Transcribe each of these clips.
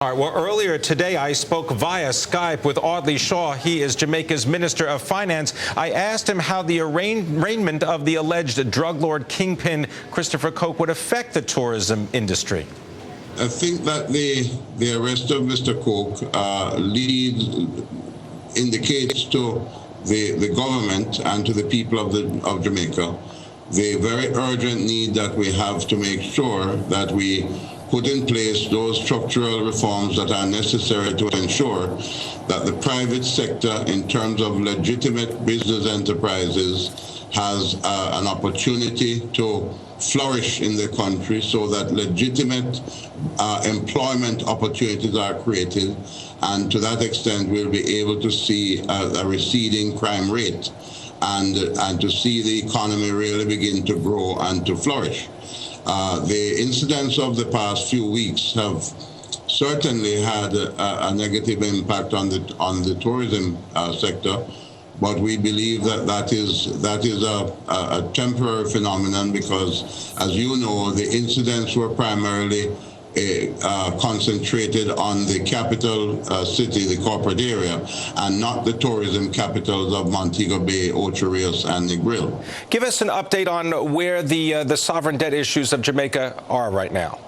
All right, well, earlier today, I spoke via Skype with Audley Shaw. He is Jamaica's Minister of Finance. I asked him how the arraignment of the alleged drug lord kingpin Christopher Coke would affect the tourism industry. I think that the arrest of Mr. Coke indicates to the government and to the people of Jamaica the very urgent need that we have to make sure that we put in place those structural reforms that are necessary to ensure that the private sector, in terms of legitimate business enterprises, has an opportunity to flourish in the country so that legitimate employment opportunities are created. And to that extent, we'll be able to see a receding crime rate and to see the economy really begin to grow and to flourish. The incidents of the past few weeks have certainly had a negative impact on the tourism sector, but we believe that is a temporary phenomenon because, as you know, the incidents were primarily concentrated on the capital city, the corporate area, and not the tourism capitals of Montego Bay, Ocho Rios, and Negril. Give us an update on where the sovereign debt issues of Jamaica are right now.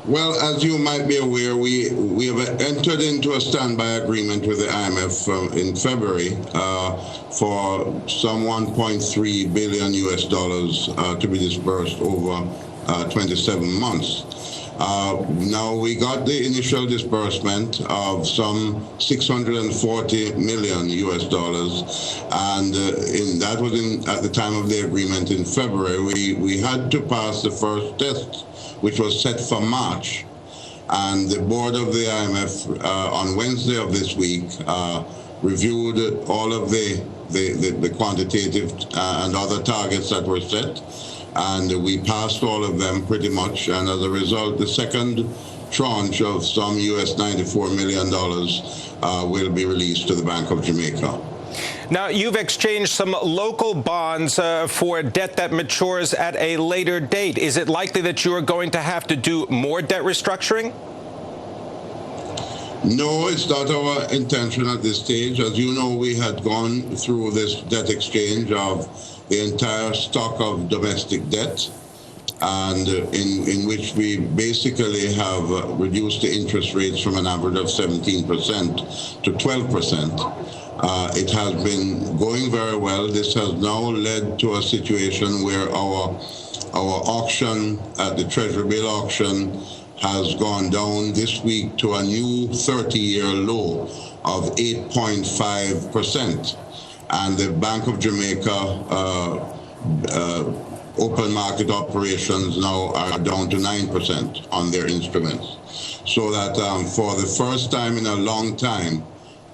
Well, as you might be aware, we have entered into a standby agreement with the IMF in February for some 1.3 billion US dollars to be disbursed over 27 months. Now, we got the initial disbursement of some 640 million US dollars, and that was at the time of the agreement in February. We had to pass the first test, which was set for March, and the board of the IMF on Wednesday of this week reviewed all of the quantitative and other targets that were set, and we passed all of them pretty much, and as a result, the second tranche of some US $94 million will be released to the Bank of Jamaica. Now, you've exchanged some local bonds for debt that matures at a later date. Is it likely that you are going to have to do more debt restructuring? No, it's not our intention at this stage. As you know, we had gone through this debt exchange of the entire stock of domestic debt, and in which we basically have reduced the interest rates from an average of 17% to 12%. It has been going very well. This has now led to a situation where our auction at the Treasury bill auction has gone down this week to a new 30-year low of 8.5%. And the Bank of Jamaica open market operations now are down to 9% on their instruments. So that for the first time in a long time,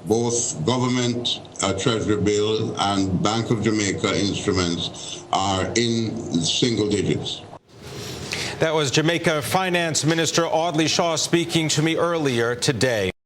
both government Treasury bill and Bank of Jamaica instruments are in single digits. That was Jamaica Finance Minister Audley Shaw speaking to me earlier today.